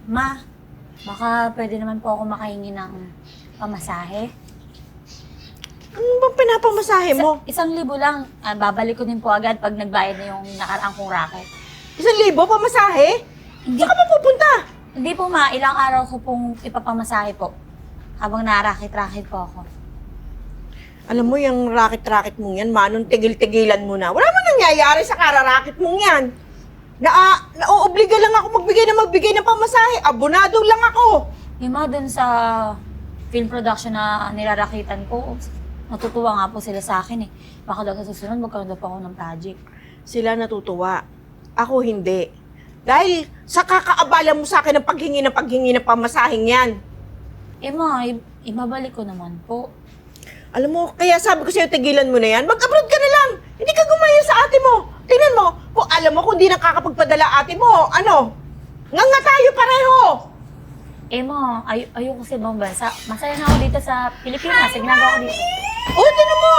Ma, baka pwede naman po ako makahingi ng pamasahe. Ano bang pinapamasahe mo? 1,000 lang. Babalik ko din po agad pag nagbayad na yung nakaraang kong racket. 1,000 pamasahe? Hindi, Saan ka mapupunta? hindi po ma, ilang araw ko pong ipapamasahe po. Habang narakit-rakit po ako. Alam mo, yung racket-racket mong yan, manong tigil-tigilan mo na. Wala mo nangyayari sa kararacket mong yan. Nauobliga lang ako magbigay ng pamasahe. Abonado lang ako. Yung mga dun sa film production na nilarakitan ko, natutuwa nga po sila sa akin eh. Baka daw sa susunod, magkaroon daw po ako ng project. Sila natutuwa. Ako hindi. Dahil sa kakaabala mo sa akin ng paghingi ng pamasaheng yan. Eh ma, ibabalik ko naman po. Alam mo, kaya sabi ko sa'yo, tigilan mo na yan. Mag-abroad ka na lang. Hindi ka gumaya sa ate mo. Tingnan mo, kung alam mo kung di nakakapagpadala ate mo, nga tayo pareho. Eh ma, ayoko sa ibang bansa. Masaya na ako dito sa Pilipinas. Ginagawa ko dito. Tingnan mo.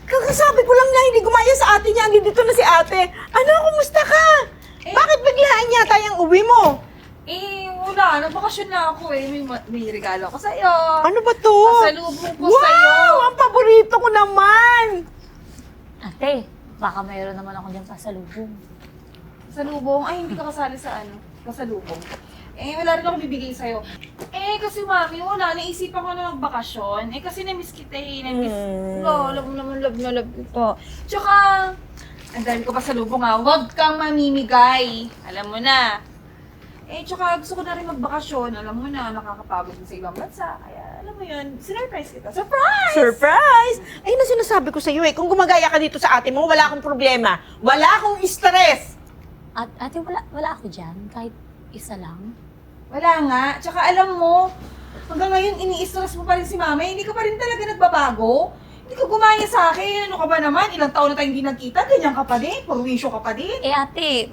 Kakasabi ko lang na hindi gumaya sa ate niya. Dito na si ate. Kumusta ka? Bakit biglaan yata yung uwi mo? Wala. Nagbakasyon na ako eh. May regalo ko sa'yo. Ano ba to? Pasalubong ko sa'yo. Wow! Ang paborito ko naman! Ate, baka mayroon naman ako dyan pasalubong. Pasalubong? Ay, hindi ka kasali sa pasalubong. Wala rin ako bibigay sa'yo. Kasi mami, wala. Naisipan ko na magbakasyon. Kasi na-miss kita eh. Love mo naman, love na love ko. Tsaka, ang dami ko pasalubong ha. Huwag kang mamimigay. Alam mo na. Tsaka gusto ko na rin magbakasyon. Alam mo na, nakakapagod sa ibang bansa. Kaya, alam mo yun, sinurprise kita. Surprise! Surprise! Ayun na sinasabi ko sa'yo eh. Kung gumagaya ka dito sa ate mo, wala akong problema. Wala akong stress. Ate, wala ako dyan. Kahit isa lang. Wala nga. Tsaka alam mo, hanggang ngayon ini-stress mo pa rin si mama. Hindi ka pa rin talaga nagbabago. Hindi ka gumaya sa akin. Ano ka ba naman? Ilang taon na tayong hindi nagkita. Ganyan ka pa din. Purwisyo ka pa din. Ate,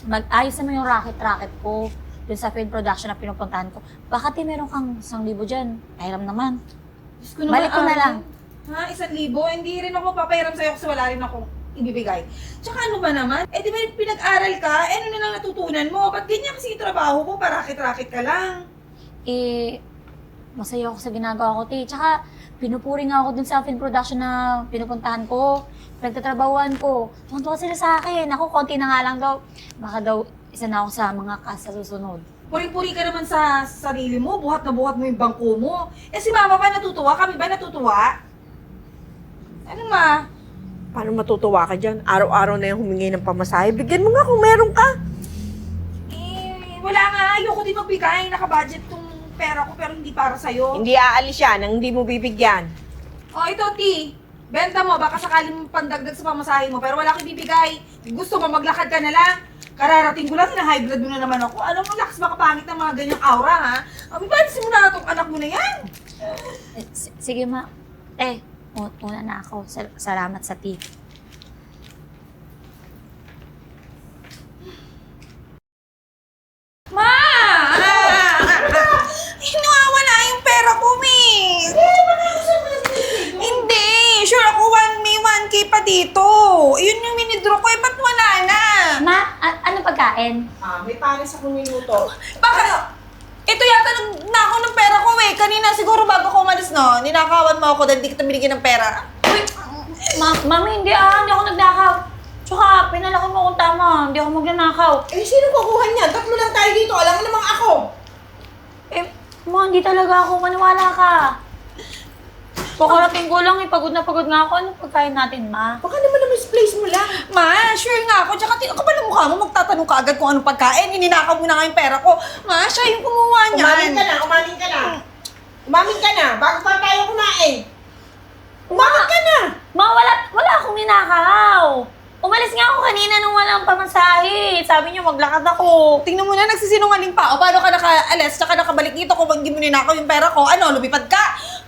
mag-ayos naman yung racket-racket ko dun sa film production na pinupuntahan ko. Baka meron kang 1,000 dyan. Pahiram naman. Diyos ko naman, Balik ko na lang. Ha? 1,000? Hindi rin ako papahiram sa'yo kasi wala rin akong ibibigay. Tsaka ano ba naman? Di ba pinag-aral ka? Ano na lang natutunan mo? Ba't ganyan kasi yung trabaho ko? Parakit-rakit ka lang. Masaya ako sa ginagawa ko, te. Tsaka, pinupuri nga ako dun sa film production na pinupuntahan ko. Pinagtatrabahuan ko. Tuntua sila sa akin. Ako, konti na nga lang daw. Baka daw, isa na ako sa mga cast sa susunod. Puri-puri ka naman sa sarili mo. Buhat na buhat mo yung bangko mo. Si mama ba natutuwa? Kami ba natutuwa? Ano ma? Paano matutuwa ka dyan? Araw-araw na yung humingi ng pamasahe. Bigyan mo nga kung meron ka. Wala nga. Ayoko din magbigay. Naka-budget tong pera ko pero hindi para sa'yo. Hindi aalis yan ang hindi mo bibigyan. Ito, T. Benta mo. Baka sakaling pandagdag sa pamasahe mo. Pero wala akong ibibigay. Gusto mo maglakad ka na lang. Kararating ko lang, na-high blood mo na naman ako. Alam mo, lakas baka pangit ng mga ganyang aura, ha? Balisin mo na itong anak mo na yan. Sige, ma. Una na ako. Salamat sa tip. Ma! Nawawala yung pera ko, Mi. Hindi. Sure ako, 1K pa dito. Yun yung minidraw ko. Ba't wala na? Ma, ano pagkain? May pares akong minuto. Bakit? Ito yata nako ng pera ko eh. Kanina siguro bago ko umalis, no? Ninakawan mo ako dahil di kita binigyan ng pera. Uy, mami, hindi ako nagnakaw. Tsaka, pinalaki mo kung tama. Hindi ako magnanakaw. Sino kukuha niyan? Tatlo lang tayo dito. Alam mo namang ako. Hindi talaga ako. Maniwala ka. Pakarating ko lang pagod na pagod nga ako. Ano pagkain natin, ma? Baka naman na-misplace mo lang. Ma, sure nga ako. Tsaka ang kapal ng mukha mo, magtatanong ka agad kung anong pagkain. Ininakaw mo na nga yung pera ko. Ma, siya yung kumuha niyan. Umamin ka na. Umamin ka na. Bago pa tayo kumain. Umamin ka na. Ma, wala akong ninakaw. Umalis nga ako kanina nung walang pamasahe. Sabi niyo maglakad ako. Tingnan mo na, nagsisinungaling pa. O, paano ka nakaalis? Tsaka nakabalik dito kung hindi mo ninakaw yung pera ko. Ano, lumipad ka?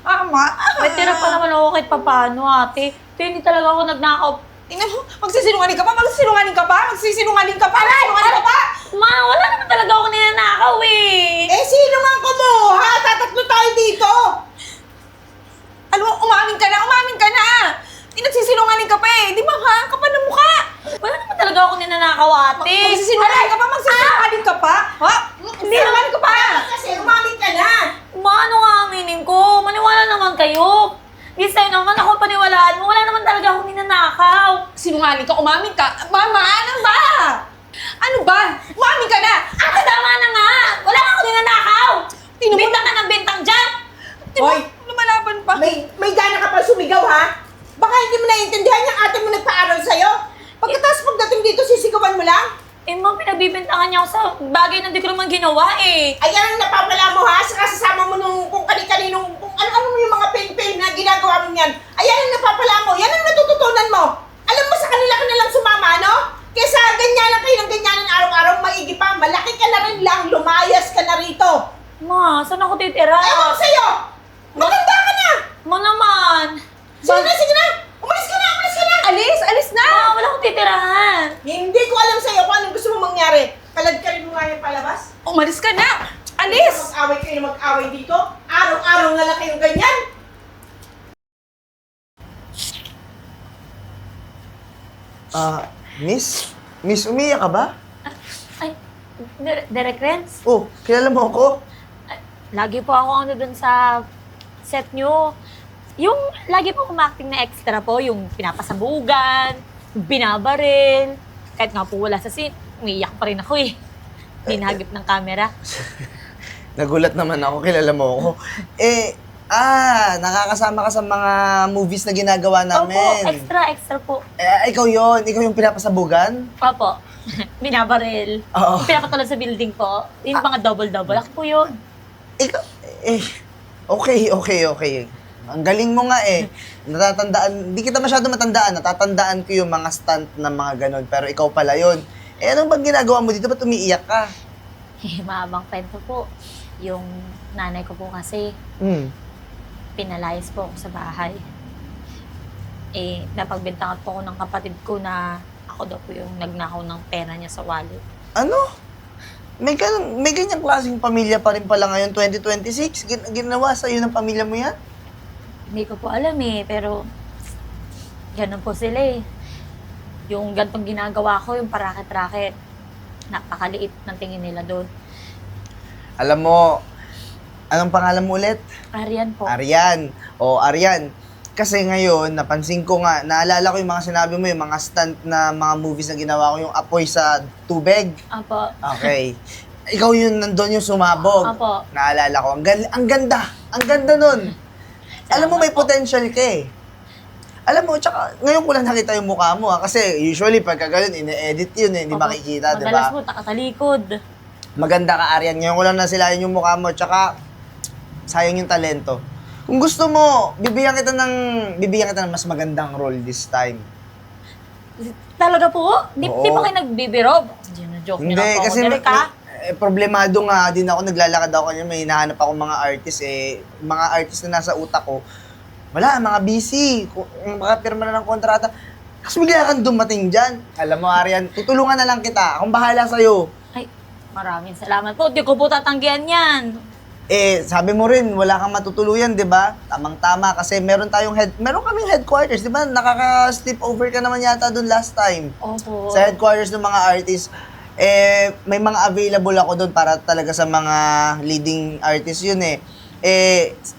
Ma. May tira pa naman ako kahit papaano, ate. Pero hindi talaga ako nagnakaw. Tingnan mo, magsisinungaling ka pa? Magsisinungaling ka pa? Magsisinungaling ka pa? Magsisinungaling ka pa? Ma, wala naman talaga ako ninanakaw eh. Sino nga kumuha? Tatatlo tayo dito. Alam mo, umamin ka na! Nagsisinungaling ka pa eh! Di ba ha? Ang kapal ng mukha! Wala naman talaga ako ninanakaw, ate. Magsisinungaling ka pa? Magsisinungaling ka pa? Ha? Magsisinungaling ka pa? nagsinungaling ka, umamin ka. Mama, ano ba? Ano ba? Umamin ka na! Ate, tama na nga! Wala kang ninanakaw! Bintang ka ng bintang dyan! Hoy, Lumalaban pa. may gana ka pa sumigaw, ha? Baka hindi mo naiintindihan yung ate mo nagpaaral sa'yo. Pagkatapos pagdating dito, sisigawan mo lang? Eh, ma'am, pinagbibintangan niya ako sa bagay na hindi ko naman ginawa eh. Ayan ang napapala mo, ha? Saka sasama mo nung kung kani-kaninong, kung ano-ano mo yung mga pain-pain na ginagawa mo yan. Ayan ang napapala mo. Yan ang natututunan mo. Alam mo, sa kanila ka na lang sumama, no? Kesa ganyan lang kayo ng ganyanan araw-araw, maigi pa. Malaki ka na rin lang, lumayas ka na rito. Ma, saan ako titira? Ewan ko sa'yo! Maganda ka na! Ma naman! Sige na, sige na! Umalis ka na, umalis ka na! Alis na! Ma, wala akong titirahan! Hindi ko alam sa'yo kung anong gusto mo mangyari. Kalad ka rin mo nga yung palabas. Umalis ka na! Alis! Mag-away kayo na mag-away dito. Araw-araw na lang kayong ganyan. Miss, umiyak ka ba? Ay, Derek Renz? Oh, kilala mo ako? Lagi po ako ano dun sa set nyo. Yung lagi po umacting na extra po, yung pinapasabugan, binabaril. Kahit nga po wala sa scene, umiiyak pa rin ako eh. Hinagip ng camera. Nagulat naman ako, kilala mo ako. Nakakasama ka sa mga movies na ginagawa namin. Opo, extra po. Ikaw yon, ikaw yung pinapasabugan? Opo, binabaril. Oo. Yung pinapatulad sa building po, yung mga double-double. Ako po yun. Ikaw, okay. Ang galing mo nga eh. Natatandaan, di kita masyado matandaan. Natatandaan ko yung mga stunt na mga ganon. Pero ikaw pala yun. Anong bang ginagawa mo dito? Ba't umiiyak ka? Mahabang kwento po. Yung nanay ko po kasi, pinalayas po ako sa bahay. Napagbintangan po ako ng kapatid ko na ako daw po yung nagnakaw ng pera niya sa wallet. Ano? May ganyang klaseng pamilya pa rin pala ngayon, 2026? Ginawa sa'yo ng pamilya mo yan? Hindi ko po alam pero ganun po sila eh. Yung gantong ginagawa ko, yung parakit-rakit, napakaliit ng tingin nila doon. Alam mo, anong pangalan mo ulit? Arian po. Arian. Arian. Kasi ngayon, napansin ko nga, naalala ko yung mga sinabi mo, yung mga stunt na mga movies na ginawa ko, yung apoy sa tubig. Apo. Okay. Ikaw yun, nandun yung sumabog. Apo. Naalala ko. Ang ganda nun. Alam mo, may potential ka eh. Alam mo, tsaka ngayon ko lang nakita yung mukha mo kasi usually pagka ganun, ine-edit yun eh, hindi Opo. makikita, di Madalas ba? po, nakatalikod. Maganda ka, Arian. Ngayon ko lang nasilayan yung mukha mo, tsaka sayang yung talento. Kung gusto mo, bibigyan kita ng mas magandang role this time. Talaga po? Di Oo. ba kayo nagbibiro? Hindi na joke niyo Hindi, na po kasi ako, Derek, ha? problemado nga din ako, naglalakad ako kanina, may hinahanap ako mga artist mga artist na nasa utak ko, wala, mga busy, makapirma na ng kontrata. Kasi bigla kang dumating dyan. Alam mo, Arian, tutulungan na lang kita. Akong bahala sa'yo. Ay, maraming salamat po. Di ko po tatanggihan yan. Sabi mo rin, wala kang matutuluyan, di ba? Tamang-tama, kasi meron kaming headquarters, di ba? Nakaka-sleep over ka naman yata dun last time. Opo. Sa headquarters ng mga artists, may mga available ako doon para talaga sa mga leading artists yun eh.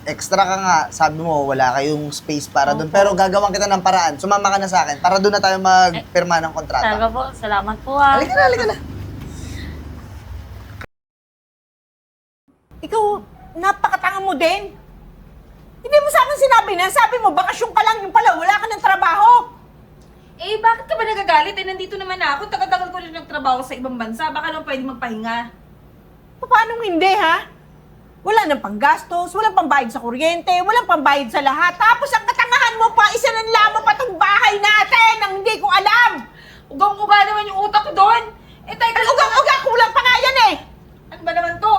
Extra ka nga, sabi mo, wala kayong space para doon. Pero gagawan kita ng paraan. Sumama ka na sa akin para doon na tayo magpirma ng kontrata. Talaga po, salamat po ha. Halika na. Ikaw, napakatanga mo din. Hindi mo sa akin sinabi na, sabi mo, bakasyon ka lang, yung pala, wala ka ng trabaho. Bakit ka ba nagagalit? Nandito naman ako. Tagal-tagal ko rin nagtrabaho sa ibang bansa. Baka naman pwede magpahinga. Paano hindi, ha? Wala nang panggastos, walang pambayad sa kuryente, walang pambayad sa lahat. Tapos ang katangahan mo pa, isananla mo pa tong bahay natin nang hindi ko alam. Ugang-uga naman yung utak ko doon. Teka lang. Ugang-uga, kulang pa nga yan eh. Ano ba naman to?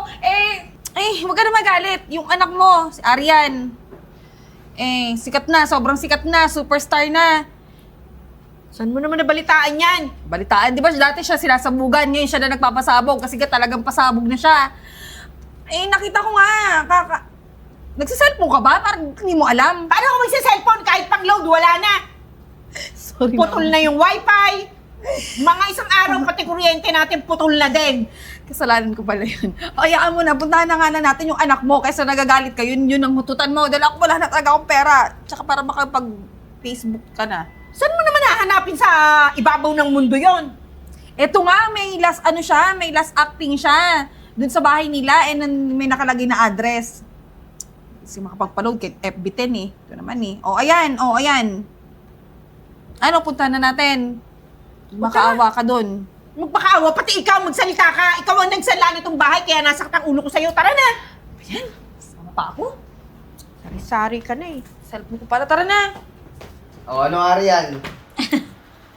Huwag ka na magalit. Yung anak mo, si Arian. Sikat na, sobrang sikat na, superstar na. Saan mo naman nabalitaan yan? Balitaan, di ba? Dati siya sinasabugan, ngayon siya na nagpapasabog kasi talagang pasabog na siya. Nakita ko nga, nagsiselfone ka ba? Parang hindi mo alam. Paano ako magsa-cellphone kahit pang-load, wala na. Sorry Putol na yung wifi. Mga isang araw pati kuryente natin putol na din. Kasalanan ko pala yun. Hayaan mo na, puntahan na nga na natin yung anak mo kaysa nagagalit ka, yun ang hututan mo. Dahil ako wala na talaga akong pera. Tsaka para makapag-Facebook ka na. Saan mo naman hahanapin sa ibabaw ng mundo yon. Eto nga, may last may last acting siya. Dun sa bahay nila, may nakalagay na address. Kasi makapagpaload kay FB10 eh. Ito naman eh. O, ayan. Ano, punta na natin. Makaawa ka dun. Magpakaawa, pati ikaw magsalita ka. Ikaw ang nagsala nitong bahay, kaya nasaktan ulo ko sa'yo. Tara na! Ayan, sama pa ako. Sari-sari ka na eh. Cellphone ko para, tara na. O ano, Arian?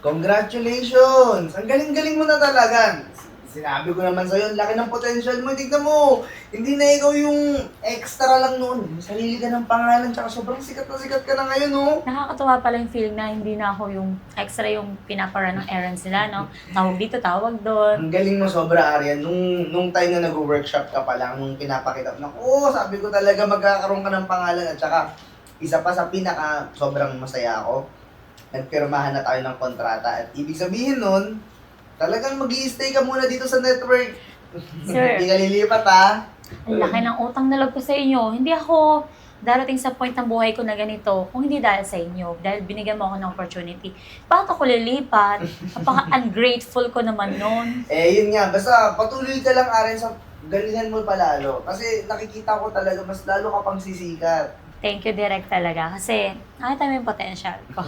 Congratulations! Ang galing-galing mo na talaga. Sinabi ko naman sa'yo, ang laki ng potential mo. Tignan mo, hindi na ikaw yung extra lang noon. May sarili ka ng pangalan, tsaka sobrang sikat na sikat ka na ngayon, no? Nakakatuwa pala yung feeling na hindi na ako yung extra yung pinapara ng errands nila, no? Tawag dito, tawag doon. Ang galing mo sobra, Arian. Nung time na nag-workshop ka pa lang, nung pinapakita ko, sabi ko talaga magkakaroon ka ng pangalan. At saka, isa pa sa pinaka sobrang masaya ako, nagpirmahan na tayo ng kontrata. At ibig sabihin nun, talagang mag-i-stay ka muna dito sa network. Sir. Hindi ka lilipat, ha? Ang laki ng utang na loob ko sa inyo. Hindi ako darating sa point ng buhay ko na ganito kung hindi dahil sa inyo. Dahil binigyan mo ako ng opportunity. Bakit ako lilipat? Napaka-ungrateful ko naman nun. Yun nga. Basta patuloy ka lang, Aren, sa galingan mo palalo. Kasi nakikita ko talaga, mas lalo ka pang sisikat. Thank you, Direk, talaga. Kasi nakita mo yung potential ko.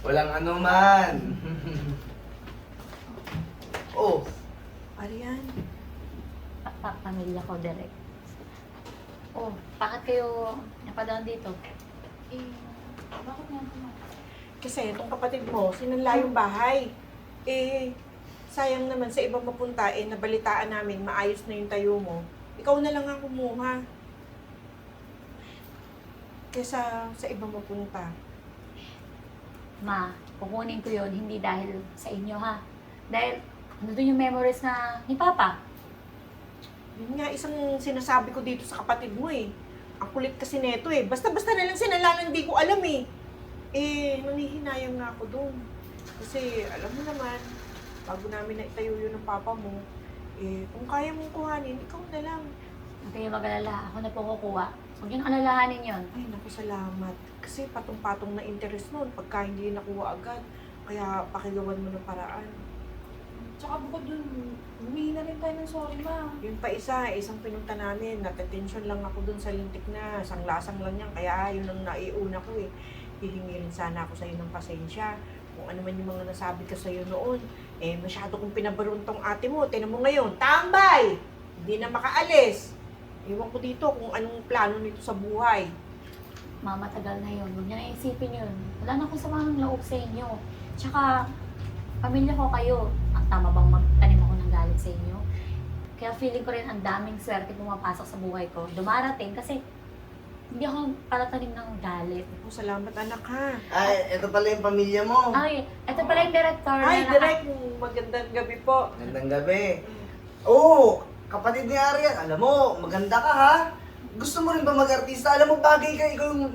Walang ano man. Oh, Arian, Pamilya ko, Direk. Oh, bakit kayo napadaan dito? Bakit nga po? kasi itong kapatid mo, sinanla yung bahay. Sayang naman sa ibang mapunta, nabalitaan namin, maayos na yung tayo mo. Ikaw na lang ang kumuha. Kesa sa ibang mapunta. Ma, kukunin ko yun, hindi dahil sa inyo, ha? Dahil, ano doon yung memories na ni Papa? Yun nga, isang sinasabi ko dito sa kapatid mo eh. Ang kulit kasi neto eh. Basta-basta na lang sinala ng di ko alam eh. Nanghihinayang nga ako doon. Kasi, alam mo naman, bago namin naitayo yun ng papa mo, kung kaya mong kuhanin, ikaw na lang. Huwag kayo mag-alala, ako na po kukuha. Huwag yun alalahanin yun. Ay, naku, salamat. Kasi patong-patong na interest noon pagka hindi nakuha agad. Kaya pakigawan mo ng paraan. Tsaka bukod dun, humingi na rin tayo ng sorry, ma. Yun pa isang pinunta namin, natatensyon lang ako dun sa lintik na, sanglasang lang yan, kaya yun ang naiuna ko eh. Hihingi rin sana ako sa'yo ng pasensya. Kung ano man yung mga nasabi ko sa'yo noon, masyado kong pinabaruntong ate mo, tinan mo ngayon, tambay! Hindi na makaalis. Ewan ko dito kung anong plano nito sa buhay. Mama, tagal na yun. Huwag niyo na isipin yun. Wala na akong sama ng loob sa inyo. Tsaka, pamilya ko kayo. Ang tama bang magtanim ako ng galit sa inyo? Kaya feeling ko rin ang daming swerte pumapasok sa buhay ko. Dumarating kasi hindi ako palatanim ng galit. Oh, salamat anak ha. ay, ito pala yung pamilya mo. Ay, ito pala yung director. Ay, na direct, magandang gabi po. Gandang gabi. Oo, kapatid ni Arian, alam mo, maganda ka ha. Gusto mo rin ba mag-artista? Alam mo, bagay ka,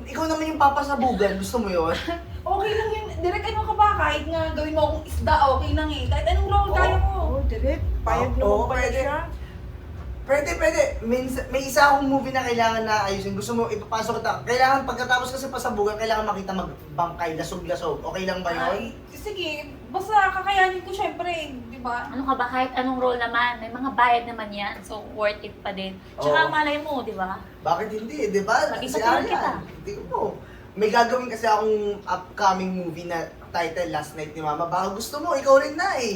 ikaw naman yung papasabugan. Gusto mo yun? Okay lang yun. Direk, ano ka ba? Kahit nga gawin mo akong isda, okay lang eh. Kahit anong role kaya mo. Oh, direct, payag Oo, naman pala pwede. siya. Pwede. May isa akong movie na kailangan na ayusin. Gusto mo, ipapasok kita. Kailangan, pagkatapos kasi pasabugan, kailangan makita magbangkay, lasog-lasog. Okay lang ba yun? Ay, sige, basta kakayanin ko syempre, di ba? Ano ka ba, kahit anong role naman, may mga bayad naman yan. So, worth it pa din. Tsaka Oo. malay mo, di ba? Bakit hindi? Di ba? Mag-isa tulad kita. Hindi ko. May gagawin kasi akong upcoming movie na title Last Night ni Mama. Baka gusto mo, ikaw rin na eh.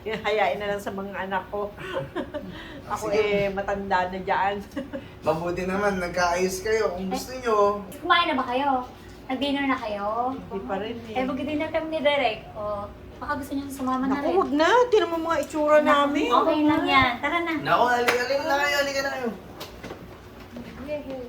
Hayain na lang sa mga anak ko. Ako Sige. matanda na dyan. Mabuti naman, nagkaayos kayo. Kung gusto nyo, Kumain na ba kayo? Nag-dinner na kayo? Hindi pa rin Mag-dinner kami ni Derek. O, baka gusto niyo sumama na Naku, rin. wag na. Tinan mo mga itsura namin. Okay lang yan. Tara na. Nako, halika na kayo. Yeah.